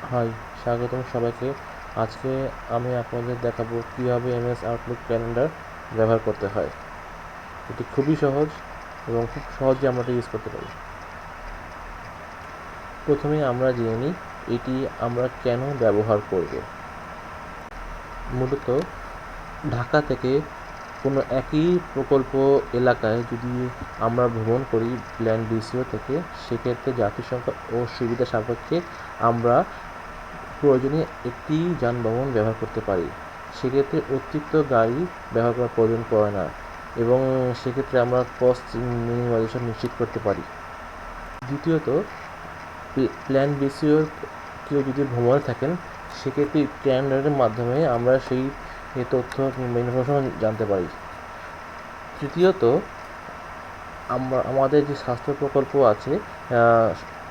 High, স্বাগতম সবাইকে। আজকে আমি আপনাদের দেখাবো কীভাবে এমএস আউটলুক ক্যালেন্ডার ব্যবহার করতে হয়। এটি খুবই সহজ এবং খুব সহজে আমরা এটা ইউজ করতে পারি। প্রথমে আমরা জেনে নিই এটি আমরা কেন ব্যবহার করব। মূলত ঢাকা থেকে কোনো একই প্রকল্প এলাকায় যদি আমরা ভ্রমণ করি প্ল্যান বিসিও থেকে, সেক্ষেত্রে যাত্রী সংখ্যা ও সুবিধা সাপেক্ষে আমরা প্রয়োজনে একটি যানবাহন ব্যবহার করতে পারি। সেক্ষেত্রে অতিরিক্ত গাড়ি ব্যবহার করার প্রয়োজন পড়ে না এবং সেক্ষেত্রে আমরা কস্ট মিনিমাইজেশন নিশ্চিত করতে পারি। দ্বিতীয়ত, প্ল্যান বিসিওর কেউ যদি ভ্রমণে থাকেন, সেক্ষেত্রে ক্যালেন্ডারের মাধ্যমে আমরা সেই তথ্য কিংবা ইনফরমেশন জানতে পারি। তৃতীয়ত, আমাদের যে স্বাস্থ্য প্রকল্প আছে,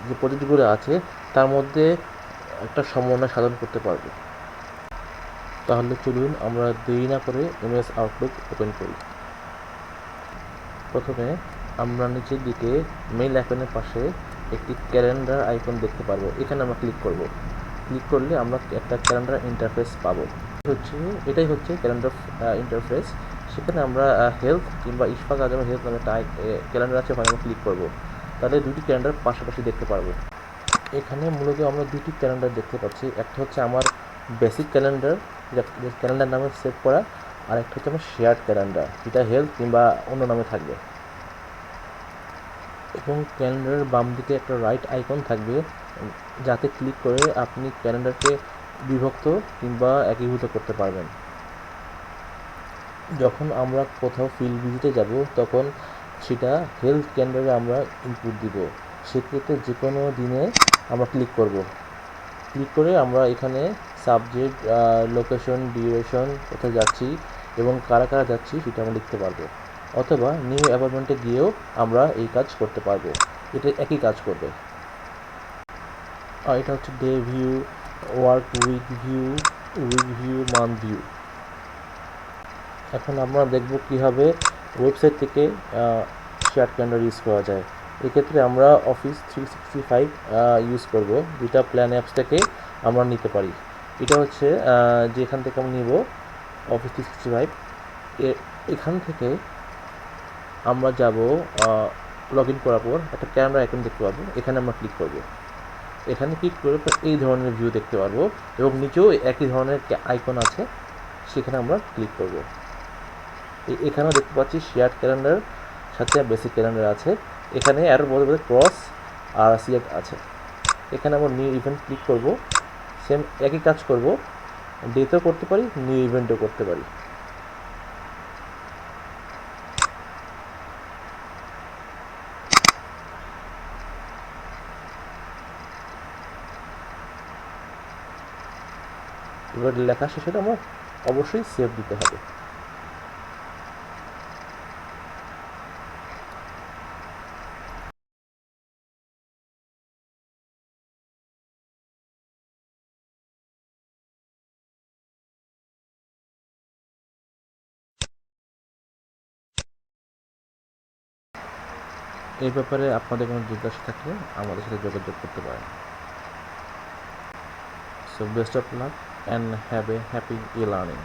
যে প্রজেক্টগুলো আছে, তার মধ্যে একটা সমন্বয় সাধন করতে পারবো। তাহলে চলুন আমরা দেরি না করে এমএস আউটলুক ওপেন করি। প্রথমে আমরা নিচের দিকে মেইল আইকনের পাশে একটি ক্যালেন্ডার আইকন দেখতে পারবো। এখানে আমরা ক্লিক করব। ক্লিক করলে আমরা একটা ক্যালেন্ডার ইন্টারফেস পাবো। এটাই হচ্ছে ক্যালেন্ডার ইন্টারফেস। সেখানে আমরা হেলথ কিংবা ইশফাক আজম হেলথ নামে একটা ক্যালেন্ডার আছে, ওখানে আমরা ক্লিক করব। তাহলে দুটি ক্যালেন্ডার পাশাপাশি দেখতে পারবো। এখানে মূলত আমরা দুটি ক্যালেন্ডার দেখতে পাচ্ছি। একটা হচ্ছে আমার বেসিক ক্যালেন্ডার, যে ক্যালেন্ডার নামে সেভ করা, আর একটা হচ্ছে আমার শেয়ার্ড ক্যালেন্ডার, যেটা হেলথ কিংবা অন্য নামে থাকবে। এবং ক্যালেন্ডারের বাম দিকে একটা রাইট আইকন থাকবে, যাতে ক্লিক করে আপনি ক্যালেন্ডারকে বিভক্ত কিংবা একীভূত করতে পারবেন। যখন আমরা কোথাও ফিল্ড ভিজিটে যাব, তখন সেটা হেলথ ক্যালেন্ডারে আমরা ইনপুট দিব। সেক্ষেত্রে যে কোনো দিনে আমরা ক্লিক করব। ক্লিক করে আমরা এখানে সাবজেক্ট, লোকেশন, ডিউরেশন, কোথায় যাচ্ছি এবং কারা কারা যাচ্ছি সেটা আমরা লিখতে পারবো। অথবা নিউ অ্যাপয়েন্টমেন্টে গিয়েও আমরা এই কাজ করতে পারবো। এটা একই কাজ করবে। আর এটা হচ্ছে day view, work week view, month view. এখন আমরা দেখব কীভাবে ওয়েবসাইট থেকে শেয়ার ক্যালেন্ডার ইউজ করা যায়। এক্ষেত্রে আমরা অফিস 365 ইউজ করব, যেটা প্ল্যান অ্যাপস থেকে আমরা নিতে পারি। এটা হচ্ছে যেখান থেকে আমরা নিব অফিস 365। এখান থেকে আমরা যাব, লগ ইন করার পর একটা ক্যালেন্ডার আইকন দেখতে পাবো, এখানে আমরা ক্লিক করব। এখানে ক্লিক করে এই ধরনের ভিউ দেখতে পারবো এবং নিচেও একই ধরনের আইকন আছে, সেখানে আমরা ক্লিক করব। এখানেও দেখতে পাচ্ছি শেয়ার্ড ক্যালেন্ডার সাথে বেসিক ক্যালেন্ডার আছে। এখানে আরও বলতে ক্রস আর সিলেক্ট আছে। এখানে আমরা নিউ ইভেন্ট ক্লিক করব। সেম একই কাজ করব, ডেতেও করতে পারি, নিউ ইভেন্টও করতে পারি। এবার লেখা শেষে আমরা অবশ্যই সেভ দিতে হবে। এই ব্যাপারে আপনাদের কোনো জিজ্ঞাসা থাকলে আমাদের সাথে যোগাযোগ করতে পারেন। So best of luck and have a happy e learning.